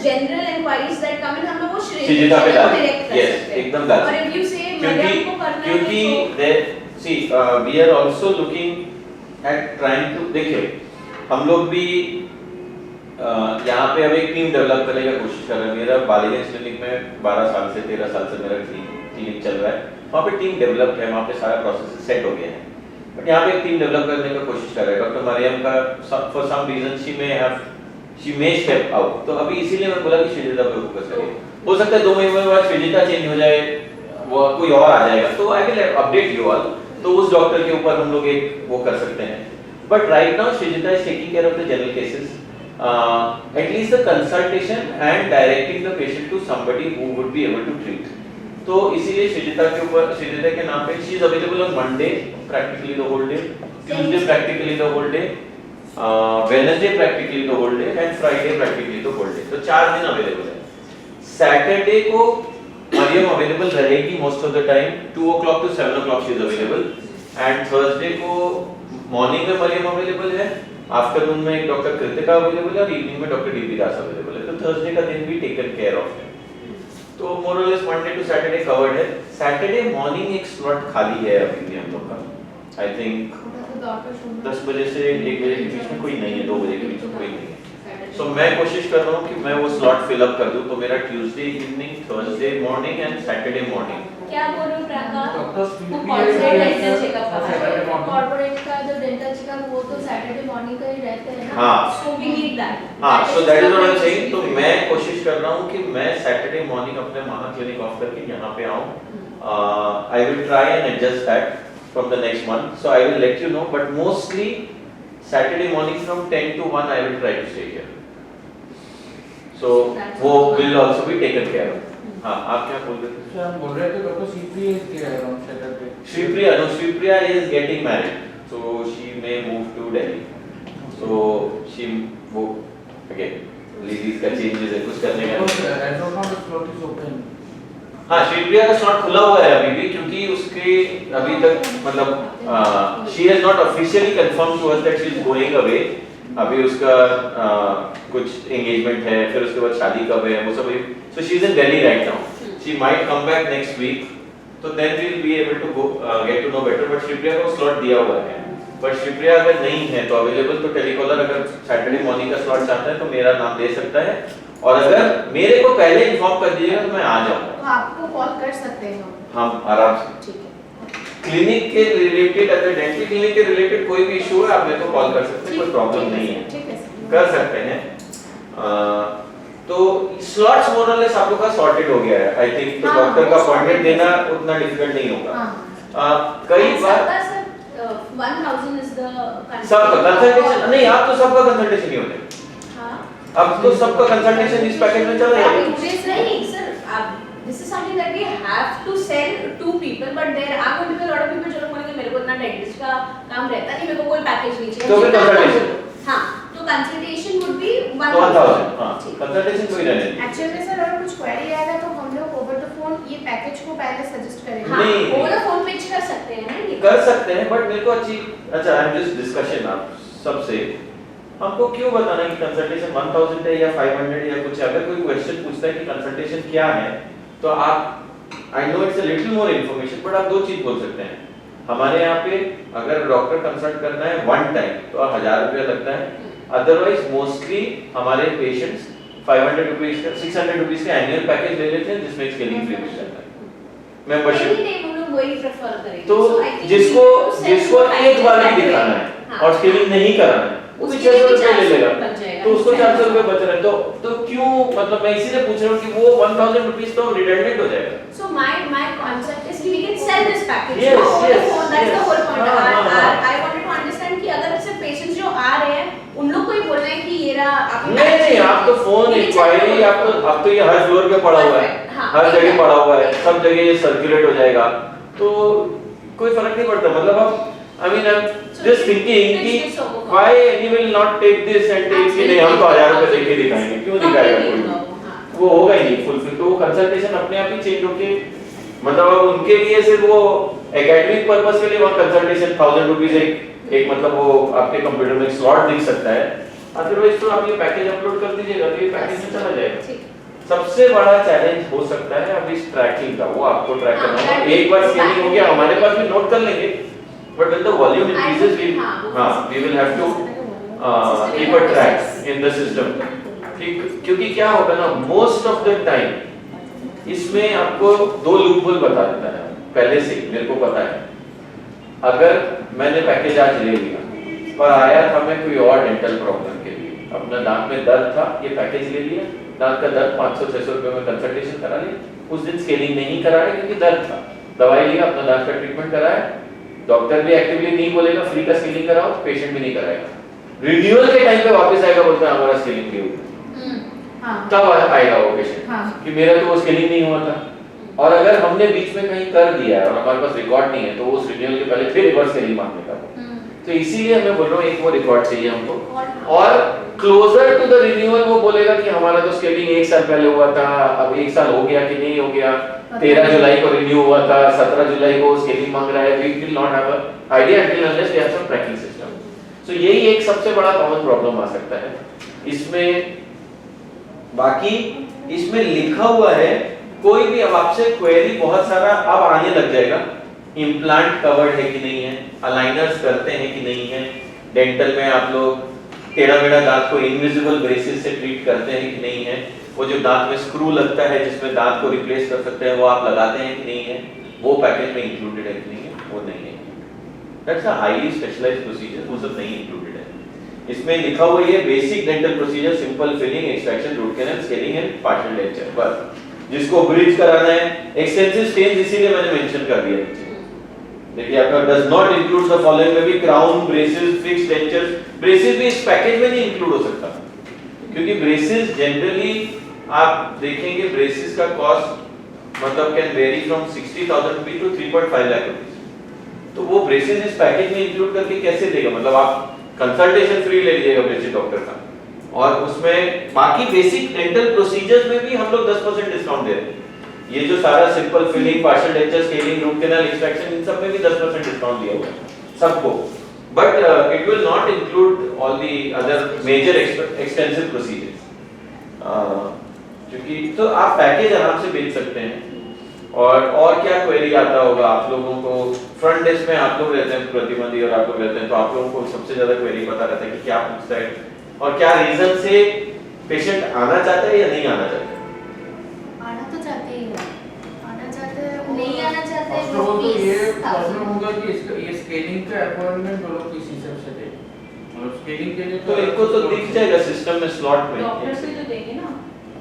general inquiries that come in, हम लोग वो श्रीजिता पे डाल direct कर yes सकते हैं। एकदम डाल और if you say मरियम को करना है क्योंकि see we are also looking at trying to देखिए हम लोग भी यहाँ पे अब एक टीम डेवलप करने का कोशिश कर रहे हैं। मेरा बालीगंज क्लिनिक में 12 साल से 13 साल से मेरा क्लिनिक चल रहा है, वहाँ पे टीम डेवलप है, वहाँ पे सारा प्रोसेस सेट हो गया है, बट यहाँ पे एक टीम डेवलप करने का कोशिश कर रहे हैं। डॉक्टर मरियम का for some reason she may step out, तो अभी इसीलिए मैं बोला कि श्रीजिता पे फोकस करिए। हो सकता है 2 महीने बाद श्रीजिता चेंज हो जाए, वो कोई और आ जाएगा, तो I will update you all, तो उस डॉक्टर के ऊपर हम लोग एक वो कर सकते हैं। But right now Shreejita is taking care of the general cases, at least the consultation and directing the patient to somebody who would be able to treat. तो इसीलिए श्रीजिता के ऊपर, श्रीजिता के नाम पे she is available on Monday practically the whole day, Tuesday practically the whole day, Wednesday practically the whole day and Friday practically the whole day, तो 4 दिन available है। सैटरडे को मरियम अवेलेबल रहेगी most of the time, 2 o'clock to 7 o'clock she is available, and Thursday को morning में Mariam available है, afternoon में एक डॉक्टर कृतिका अवेलेबल है और इवनिंग में डॉक्टर डीपी दास अवेलेबल है, तो थर्सडे का दिन भी टेकन केयर ऑफ है। तो मोर और less Monday to Saturday covered है। सैटरडे मॉर्निंग एक स्लॉट खाली है अभी भी हम लोग का, आई थिंक 10 बजे से 1 बजे के बीच में कोई नहीं है, 2 बजे के बीच में कोई नहीं है। सो मैं कोशिश कर रहा हूँ कि मैं वो स्लॉट फिल अप कर दूं, तो मेरा Tuesday evening, Thursday morning and Saturday morning. क्या बोल रहे हो प्राका? डेंटल चेकअप, कॉर्पोरेट का जो डेंटल चेकअप वो तो सैटरडे मॉर्निंग का ही रहता है ना, हाँ, सो वी नीड दैट। हाँ, so that is what I am saying. तो मैं कोशिश कर रहा हूँ कि मैं सैटरडे मॉर्निंग अपने महा क्लिनिक ऑफ करके यहाँ पे आऊँ। I will try and adjust that from the next month, so I will let you know, but mostly Saturday morning from 10 to 1 I will try to stay here, so वो will also be taken care of. हाँ, आप क्या बोल रहे थे? हम बोल रहे थे doctor Shripriya is there on Saturday. Shripriya is getting married, so she may move to Delhi, so she वो again ladies का changes है, कुछ करने का नहीं। As of now the slot is open. हाँ, श्रीप्रिया का स्लॉट खुला हुआ है अभी भी, क्योंकि उसके अभी तक मतलब she has not officially confirmed to us that she is going away। अभी उसका कुछ एंगेजमेंट है, फिर उसके बाद शादी कब है वो सब, so she is in Delhi right now, she might come back next week, तो then we will be able to go get to know better। But Sripriya को स्लॉट दिया हुआ है, बट श्रीप्रिया अगर नहीं है तो अवेलेबल, तो टेलीकॉलर अगर सैटरडे मॉर्निंग का स्लॉट चाहता है तो मेरा नाम दे सकता है, और अगर मेरे को पहले इन्फॉर्म कर दीजिएगा तो मैं आ जाऊंगा। तो आपको कॉल कर सकते हैं हम आराम से। ठीक है। क्लिनिक के रिलेटेड, अगर डेंटल क्लिनिक के रिलेटेड कोई भी इशू है आप मेरे को कॉल कर सकते हैं, कोई प्रॉब्लम नहीं है, ठीक है, कर सकते हैं। तो स्लॉट्स मोर और लेस आप लोग का सॉर्टेड हो गया है आई थिंक, तो डॉक्टर का अपॉइंटमेंट देना उतना डिफिकल्ट नहीं होगा। कई बार 1000 is the सबका कंसल्टेशन नहीं, आप तो सबका कंसल्टेशन ही होता है। हाँ, अब तो सबका कंसल्टेशन इस पैकेज में चल रहा है। नहीं sir, this is something that we have to sell to people, but there are going to be a lot of people जो लोग बोलेंगे मेरे को इतना डेंटिस्ट का काम रहता नहीं, मेरे को कोई पैकेज नहीं चाहिए, तो फिर कंसल्टेशन, हाँ, तो कंसल्टेशन would be 1000। हाँ, कंसल्टेशन कोई रहने नहीं। एक्चुअली में सर अगर कुछ क्वेरी आएगा तो हम लोग ओवर द फोन ये पैकेज को पहले सजेस्ट करेंगे। हाँ, नहीं, ओवर द फोन पिच कर सकते हैं ना, ये कर सकते हैं, बट मेरे को अच्छा आई एम जस्ट डिस्कशन आप सबसे, हमको क्यों बताना कि कंसल्टेशन 1000 है या 500 या कुछ, अगर कोई क्वेश्चन पूछता है कि कंसल्टेशन क्या है, तो आप, I know it's a little more information, but आप 2 चीज बोल सकते हैं। हमारे यहाँ पे अगर डॉक्टर कंसल्ट करना है 1 टाइम तो 1000 रुपया लगता है, अदरवाइज मोस्टली हमारे पेशेंट्स 500 रुपीस का 600 रुपीस का एनुअल पैकेज ले लेते हैं, जिसमें स्केलिंग फ्री मिल जाता है, मेंबरशिप। नहीं हम लोग वही प्रेफर करेंगे। तो जिसको एक बार ही दिखाना है और स्केलिंग नहीं कराना है, वो भी 600 रुपए ले लेगा, तो उसको 400 रुपए बच रहे हैं, तो क्यों, मतलब मैं इसीलिए पूछ रहा हूँ कि वो 1000 रुपीस तो रिडंडेंट हो जाएगा। So my concept is we can sell this package. Yes, over yes, the phone. That's yes. the whole point. हाँ। I wanted to understand कि अगर सिर्फ पेशेंट्स जो आ रहे हैं उन लोग को ही बोल रहे हैं कि ये रहा आपका नहीं, आप तो फोन इंक्वायरी, आप तो ये हर फ्लोर पे पड़ा हुआ है, हाँ, हर जगह पड़ा हुआ है, सब जगह ये सर्कुलेट हो जाएगा, तो कोई फर्क नहीं पड़ता। मतलब आप, I mean I'm just thinking कि why anyone will not take this and take कि नहीं हम तो 1000 रुपए देके दिखाएंगे, क्यों दिखाएगा कोई, वो होगा ही नहीं फुलफिल, तो वो कंसल्टेशन अपने आप ही चेंज होके, मतलब अब उनके लिए सिर्फ वो एकेडमिक पर्पस के लिए वो कंसल्टेशन 1000 रुपीस एक मतलब वो आपके कंप्यूटर में स्लॉट दिख सकता है, अदरवाइज तो आप ये पैकेज अपलोड कर दीजिएगा तो ये पैकेज में चला जाएगा। सबसे बड़ा चैलेंज हो सकता है अब इस ट्रैकिंग का, वो आपको ट्रैक हाँ, करना होगा। tracking एक बार को स्केलिंग हो गया हमारे पास भी नोट कर लेंगे, but when the volume increases we will have to keep a track in the system. ठीक, क्योंकि क्या होगा ना, मोस्ट ऑफ द टाइम इसमें आपको दो लूपहोल बता देता है पहले से ही, मेरे को पता है। अगर मैंने पैकेज आज ले लिया और आया था मैं कोई और डेंटल प्रॉब्लम के लिए, अपना दांत में दर्द था, ये पैकेज ले लिया, दांत का दर्द 500-600 रुपए में कंसल्टेशन करा लिया, उस दिन स्केलिंग नहीं कराया क्योंकि दर्द था, दवाई लिया, अपना दांत का ट्रीटमेंट कराया, डॉक्टर भी एक्टिवली नहीं बोलेगा फ्री का स्केलिंग कराओ, पेशेंट भी नहीं कराएगा। रिन्यूअल के टाइम पे वापस आएगा, बोलता है हमारा स्केलिंग नहीं हुआ। हाँ तब आएगा वो पेशेंट हाँ कि मेरा तो वो स्केलिंग नहीं हुआ था। और अगर हमने बीच में कहीं कर दिया है और हमारे पास रिकॉर्ड नहीं है, तो वो रिन्यूअल के पहले फिर एक बार स्केलिंग मांगने का। तो इसीलिए मैं बोल रहा हूँ एक वो रिकॉर्ड चाहिए हमको, और क्लोजर टू द रिन्यूअल वो बोलेगा कि हमारा तो स्केलिंग 1 साल पहले हुआ था, अब 1 साल हो गया कि नहीं हो गया, 13 जुलाई को रिन्यू हुआ था, 17 जुलाई को स्केलिंग मांग रहा है। We will not have a idea until unless we have some tracking system. So यही एक सबसे बड़ा कॉमन प्रॉब्लम आ सकता है इसमें। बाकी इसमें लिखा हुआ है, कोई भी अब आपसे क्वेरी बहुत सारा अब आने लग जाएगा, इम्प्लांट कवर्ड है कि नहीं है, अलाइनर्स करते हैं कि नहीं है, डेंटल में आप लोग टेढ़ा मेढ़ा दांत को इनविजिबल ब्रेसेस से ट्रीट करते हैं कि नहीं है, वो जो दांत में स्क्रू लगता है जिसमें दांत को रिप्लेस कर सकते हैं वो आप लगाते हैं कि नहीं है, वो पैकेज में इंक्लूडेड है कि नहीं है, वो नहीं है। That's a highly specialised procedure, वो सब नहीं इंक्लूडेड है। इसमें लिखा हुआ है basic dental procedure, simple filling, extraction, root canal, scaling and partial denture, बस। जिसको ब्रिज कराना है, एक्सटेंसिव स्टेन्स इसीलिए मैंने मेंशन कर दिया नीचे। देखिए आपका does not include the following में भी crown, braces, fixed dentures. Braces भी इस पैकेज में नहीं इंक्लूड हो सकता, क्योंकि ब्रेसेस जनरली आप देखेंगे ब्रेसेस का कॉस्ट मतलब can vary from 60,000 rupees to 3.5 lakh rupees. तो वो ब्रेसेस इस पैकेज में इंक्लूड करके कैसे देगा? मतलब आप कंसल्टेशन फ्री ले लीजिएगा ब्रेसेस डॉक्टर का, और उसमें बाकी बेसिक डेंटल प्रोसीजर्स में भी हम लोग 10% डिस्काउंट दे रहे हैं। ये जो सारा simple filling, partial denture, scaling, root canal, extraction, इन सब में भी 10% डिस्काउंट दिया हुआ है सबको, but it will not include all the other major extensive procedures. क्योंकि तो आप पैकेज आराम से बेच सकते हैं। और क्या क्वेरी आता होगा आप लोगों को? फ्रंट डेस्क में आप लोग रहते हैं प्रतिबंधी और आप लोग रहते हैं, तो आप लोगों को सबसे ज्यादा क्वेरी पता रहता है कि क्या पूछता है और क्या रीजन से पेशेंट आना चाहता है या नहीं आना चाहता है। आना तो चाहते ही है, आना चाहते हैं, नहीं आना चाहते हैं, तो वो ये 20,000 प्रॉब्लम होगा कि इसका ये स्केलिंग का अपॉइंटमेंट वो लोग किस हिसाब से दें, और स्केलिंग के लिए तो इनको तो दिख जाएगा सिस्टम में स्लॉट में, डॉक्टर से तो देंगे ना,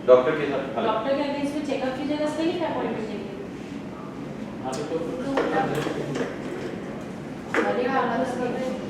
डॉक्टर के साथ। डॉक्टर के अगर इसमें चेकअप की जगह से नहीं अपॉइंटमेंट देंगे। अरे आवाज कर रहे हैं।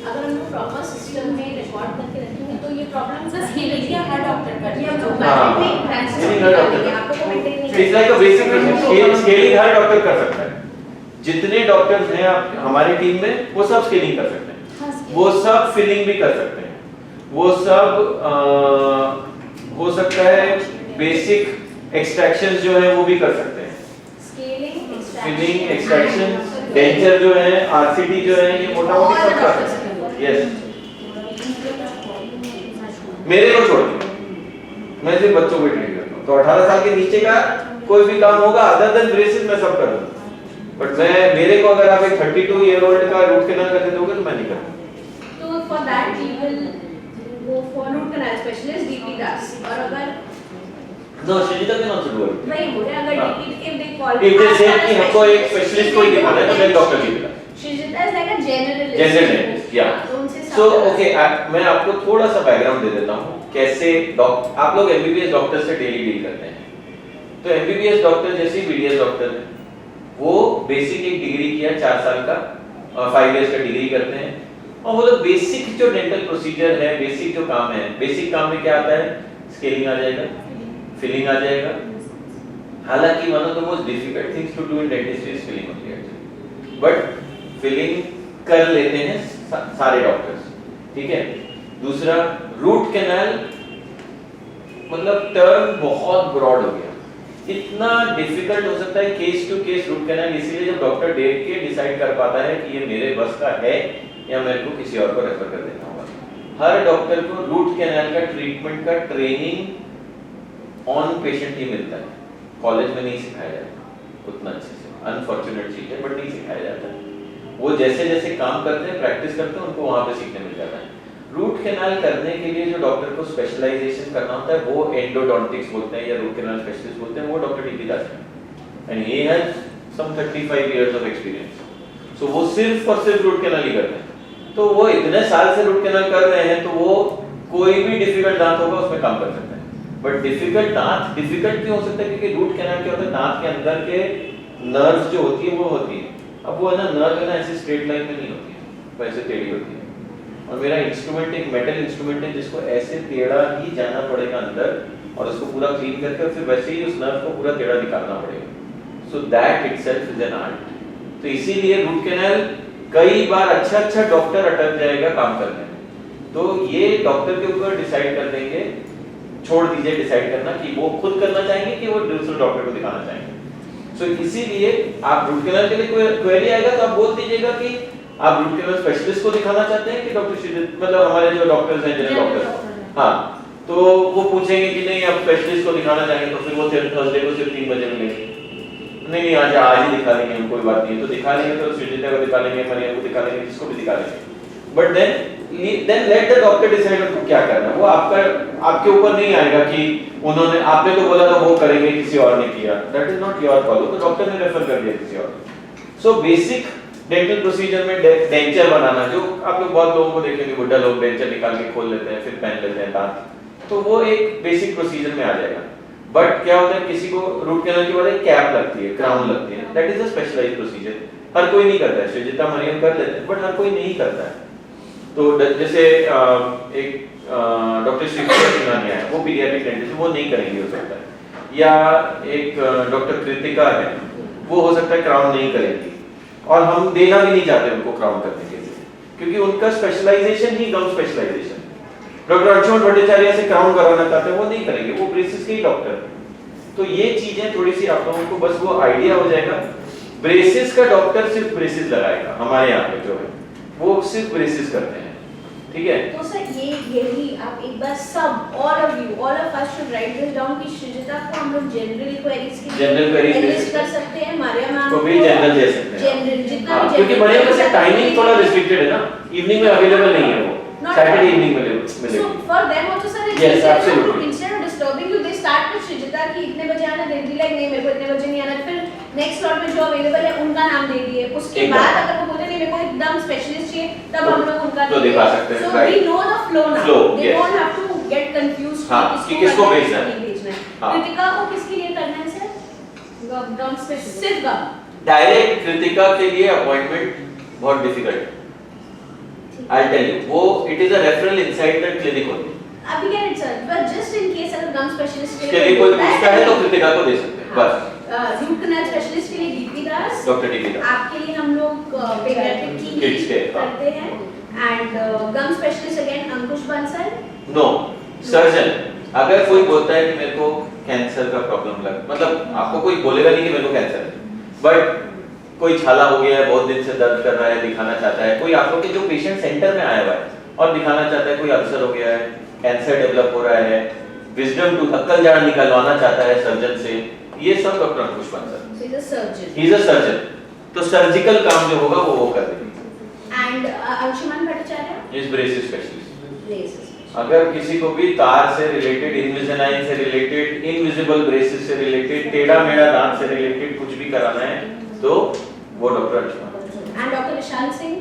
अगर उनको प्रॉपर सिस्टम में रिकॉर्ड करके रखेंगे तो ये प्रॉब्लम का स्केलिंग क्या हर डॉक्टर कर दिया जो हाँ, में ट्रांसफर स्केलिंग हर डॉक्टर करेंगे आपको को मेंटेन नहीं it's like a basic scaling her doctor कर सकता है। जितने डॉक्टर्स हैं आप हमारी टीम में वो सब स्केलिंग कर सकते हैं, वो सब फिलिंग भी कर सकते हैं, वो सब हो सकता है बेसिक एक्सट्रैक्शंस जो है वो भी कर सकते हैं, फिलिंग, एक्सट्रैक्शन, डेंचर जो है, आरसीटी जो है, ये मोटा मोटी सब कर सकते हैं। यस, मेरे को छोड़ के मैं सिर्फ बच्चों को ट्रीट करता हूँ, तो 18 साल के नीचे का कोई भी काम होगा अदर देन ब्रेसेस मैं सब कर दूंगा, बट मैं मेरे को अगर आप एक 32 ईयर ओल्ड का रूट कैनल करके दोगे तो मैं नहीं करूंगा। तो for that we will go for root canal specialist DP Das. और अगर no Srijita can also do it. नहीं बोले अगर हाँ। DP if they call if they say कि हमको एक स्पेशलिस्ट कोई दिखाना है तो मैं डॉक्टर की दिखा। Shreejita is like a generalist. Generalist या सो ओके, मैं आपको थोड़ा सा बैकग्राउंड दे देता हूँ कैसे आप लोग एमबीबीएस डॉक्टर से डेली डील करते हैं। तो एमबीबीएस डॉक्टर जैसे बीडीएस डॉक्टर है, वो बेसिक एक डिग्री किया 4 साल का, 5 इयर्स का डिग्री करते हैं, और वो लोग बेसिक जो डेंटल प्रोसीजर है, बेसिक जो काम है, बेसिक काम में क्या आता है? स्केलिंग आ जाएगा, फिलिंग आ जाएगा। हालांकि one of the most difficult things to do in dentistry is filling only, but filling कर लेते हैं सारे डॉक्टर्स, ठीक है। दूसरा, रूट कैनाल मतलब टर्म बहुत ब्रॉड हो गया, इतना डिफिकल्ट हो सकता है case to case root canal, इसीलिए जब डॉक्टर देख के डिसाइड कर पाता है कि ये मेरे बस का है या मेरे को किसी और को रेफर कर देना होगा। हर डॉक्टर को रूट कैनाल का ट्रीटमेंट का ट्रेनिंग ऑन पेशेंट ही मिलता है, कॉलेज में नहीं सिखाया जाता उतना अच्छे से, अनफॉर्चुनेट चीज है बट नहीं सिखाया जाता है। वो जैसे जैसे काम करते हैं, प्रैक्टिस करते हैं, उनको वहां पे सीखने मिल जाता है। रूट कैनाल करने के लिए जो डॉक्टर को स्पेशलाइजेशन करना होता है वो एंडोडोंटिक्स बोलते हैं या रूट कैनाल स्पेशलिस्ट बोलते हैं, वो डॉक्टर टीपी दास है and he has some 35 years of experience. So वो सिर्फ और सिर्फ रूट कैनाल ही करते हैं, तो वो इतने साल से रूट कैनाल कर रहे हैं, तो वो कोई भी डिफिकल्ट दांत होगा उसमें काम कर सकते हैं। बट डिफिकल्ट दांत डिफिकल्ट क्यों हो सकता है? क्योंकि रूट कैनाल क्या होता है, दांत के अंदर के नर्व्स जो होती है वो होती है, अब वो है ना नर्व है ना ऐसे स्ट्रेट लाइन में नहीं होती है, वैसे टेढ़ी होती है। और मेरा इंस्ट्रूमेंट एक मेटल इंस्ट्रूमेंट है जिसको ऐसे टेढ़ा ही जाना पड़ेगा अंदर और उसको पूरा क्लीन करके फिर वैसे ही उस नर्व को पूरा टेढ़ा निकालना पड़ेगा। So that itself is an art. तो इसीलिए रूट कैनाल कई बार अच्छा डॉक्टर अटक जाएगा काम करने में, तो ये डॉक्टर के ऊपर डिसाइड कर देंगे, छोड़ दीजिए डिसाइड करना कि वो खुद करना चाहेंगे कि वो दूसरे डॉक्टर को दिखाना चाहेंगे। सो इसीलिए आप रूट कैनाल के लिए कोई क्वेरी आएगा तो आप बोल दीजिएगा कि आप रूट कैनाल स्पेशलिस्ट को दिखाना चाहते हैं कि डॉक्टर श्रीजित, मतलब हमारे जो डॉक्टर्स हैं जनरल डॉक्टर, हाँ, तो वो पूछेंगे कि नहीं आप स्पेशलिस्ट को दिखाना चाहेंगे तो फिर वो थर्सडे को सिर्फ 3 बजे मिलेंगे, नहीं आज ही दिखा लेंगे, हम कोई बात नहीं, तो दिखा लेंगे, तो श्रीजिता को दिखा लेंगे, मरियम को दिखा लेंगे, जिसको भी दिखा लेंगे। But then let the doctor decide उनको क्या करना है। वो आपके ऊपर नहीं आएगा कि उन्होंने, आपने तो बोला था वो करेंगे, किसी और ने किया, that is not your call, तो डॉक्टर ने रेफर कर दिया किसी और। सो बेसिक डेंटल प्रोसीजर में डेंचर बनाना, जो आप लोग बहुत लोगों को देखेंगे, बुढ़ा लोग डेंचर निकाल के खोल लेते हैं फिर पहन लेते हैं दांत, तो वो एक बेसिक प्रोसीजर में आ जाएगा। बट क्या होता है, किसी को रूट कैनाल के बाद एक कैप लगती है, क्राउन लगती है, that is a specialised procedure, हर कोई नहीं करता है। श्रीजिता मरियम कर लेते हैं बट हर कोई नहीं करता है। तो जैसे एक डॉक्टर श्रीजिता सिंघानिया है, वो पीडियाट्रिक डेंटिस्ट, वो नहीं करेंगे हो सकता है, या एक डॉक्टर कृतिका है, वो हो सकता है क्राउन नहीं करेंगी, और हम देना भी नहीं चाहते उनको क्राउन करने के लिए, क्योंकि उनका स्पेशलाइजेशन ही गम स्पेशलाइजेशन। डॉक्टर अंशुमन भट्टाचार्य से क्राउन कराना चाहते हैं, वो नहीं करेंगे, वो ब्रेसेस के ही डॉक्टर है। तो ये चीजें थोड़ी सी आप लोगों को बस वो आइडिया हो जाएगा। ब्रेसेस का डॉक्टर सिर्फ ब्रेसेस लगाएगा, हमारे यहाँ पे जो है वो सिर्फ ब्रेसेस करते हैं, ठीक है। तो सर यही आप एक बार सब all of us should write this down कि श्रीजिता को हम लोग जनरल क्वेरीज के लिए लिस्ट कर सकते हैं, मरियम मैम को भी जनरल दे सकते हैं, जनरल जितना भी, क्योंकि मरियम का टाइमिंग थोड़ा रिस्ट्रिक्टेड है ना, इवनिंग में अवेलेबल नहीं है, वो सैटरडे इवनिंग में मिलेगी। So for them also sir, instead of disturbing you, they start with Shreejita कि इतने बजे आना, दे दी लाइक नहीं मेरे को इतने बजे नहीं आना, फिर नेक्स्ट स्लॉट में जो अवेलेबल है उनका नाम दे दिए, उसके बाद अगर वो बोले नहीं मेरे को एकदम स्पेशलिस्ट चाहिए, तब हम लोग उनका तो दिखा सकते हैं। So we know the flow now, they don't have to get confused कि किसको भेजना है। कृतिका को किसके लिए करना है सर? गम स्पेशलिस्ट, सिर्फ गम। डायरेक्ट कृतिका के लिए अपॉइंटमेंट बहुत डिफिकल्ट है, आई टेल यू, वो it is a referral inside the clinic only. अभी क्या है sir, but just in case अगर गम स्पेशलिस्ट के लिए कोई पूछता है तो कृतिका को दे सकते हैं, बस। रूट कैनाल स्पेशलिस्ट के लिए डीपी दास, डॉक्टर डीपी दास, आपके लिए हम लोग पेडियाट्रिक की किड्स के करते हैं, and gum specialist again Ankush Bansal. No, surgeon अगर कोई बोलता है कि मेरे को कैंसर का प्रॉब्लम लग, मतलब आपको कोई बोलेगा नहीं कि मेरे को कैंसर है, बट कोई छाला हो गया है, बहुत दिन से दर्द कर रहा है, दिखाना चाहता है, कोई आप लोग के जो पेशेंट सेंटर में आया हुआ है और दिखाना चाहता है, कोई अल्सर हो गया है, कैंसर डेवलप हो रहा है, विजडम टूथ अक्कल जाड़ निकलवाना चाहता है सर्जन से, ये सब doctor Ankush Bansal, he is a surgeon, he is a surgeon, तो सर्जिकल काम जो होगा वो कर देंगे। And Anshuman Bhattacharya is braces specialist. Braces, अगर किसी को भी तार से रिलेटेड, इनविजिलाइन से रिलेटेड, इनविजिबल ब्रेसेस से रिलेटेड, टेढ़ा मेढ़ा दांत से रिलेटेड कुछ भी कराना है तो वो doctor Anshuman. And doctor Vishal Singh,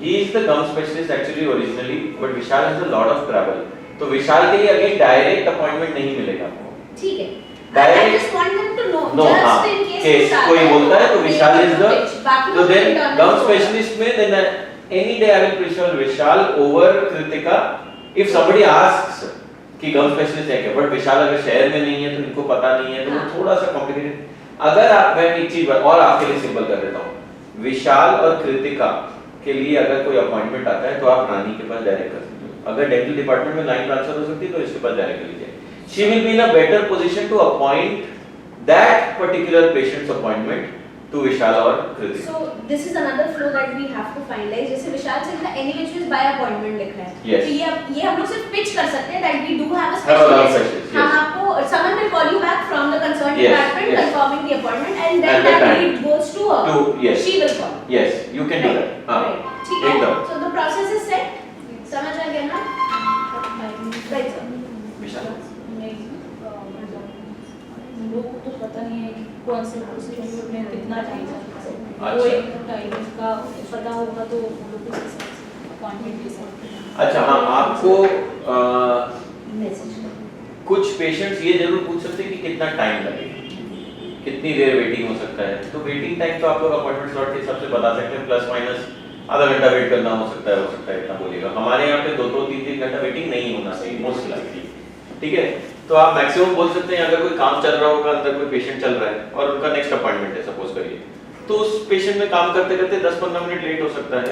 he is the gum specialist actually originally, but Vishal has a lot of travel, तो विशाल के लिए अगेन डायरेक्ट अपॉइंटमेंट नहीं मिलेगा आपको, ठीक है। Direct- I just want them to know, no, just हाँ, in case केस विशाल कोई है, बोलता है तो they Vishal will is do the, it. बाकी तो लोग देन internal गम होगा। स्पेशलिस्ट में then any day I will prefer Vishal over Kritika if somebody asks कि गम स्पेशलिस्ट है क्या, बट विशाल अगर शहर में नहीं है तो इनको पता नहीं है, तो वो थोड़ा सा कॉम्प्लिकेटेड। अगर आप, मैं एक चीज और आपके लिए सिंपल कर देता हूँ, विशाल और कृतिका के लिए अगर कोई अपॉइंटमेंट आता है तो आप रानी के पास डायरेक्ट कर सकते हो। अगर डेंटल डिपार्टमेंट में लाइन ट्रांसफर हो सकती है तो इसके पास डायरेक्ट कर लीजिए। She will be in a better position to appoint that particular patient's appointment to Vishal और Kriti. So this is another flow that we have to finalize. जैसे विशाल से लिखा any which ways by appointment लिखा है। Yes. तो ये हम लोग सिर्फ pitch कर सकते हैं that we do have a Have a lot of specialist. specialists, हम yes. आपको someone will call you back from the concerned Yes, department yes. confirming the appointment and then At that that time. lead goes to her. Yes. She will call. Yes, you can do that. हाँ, Right. ठीक है। एकदम। So the process is set. समझ आ गया ना? Right sir. विशाल। लोगों को तो पता नहीं है कि कौन से इंस्टीट्यूट में कितना टाइम है। अच्छा। वो एक टाइम का पता होगा तो वो लोग उस हिसाब से अपॉइंटमेंट ले सकते हैं। अच्छा हाँ, आपको Message. कुछ पेशेंट्स ये जरूर पूछ सकते हैं कि कितना टाइम लगेगा, कितनी देर वेटिंग हो सकता है। तो वेटिंग टाइम तो आप लोग अपॉइंटमेंट स्लॉट के हिसाब से बता सकते हैं, प्लस माइनस आधा घंटा वेट करना हो सकता है इतना बोलिएगा। हमारे यहाँ पे 2-3 घंटा वेटिंग नहीं होना चाहिए मोस्ट लाइकली, ठीक है। तो आप मैक्सिमम बोल सकते हैं अगर कोई काम चल रहा होगा, अंदर कोई पेशेंट चल रहा है और उनका नेक्स्ट अपॉइंटमेंट है सपोज करिए, तो उस पेशेंट में काम करते करते 10-15 मिनट लेट हो सकता है।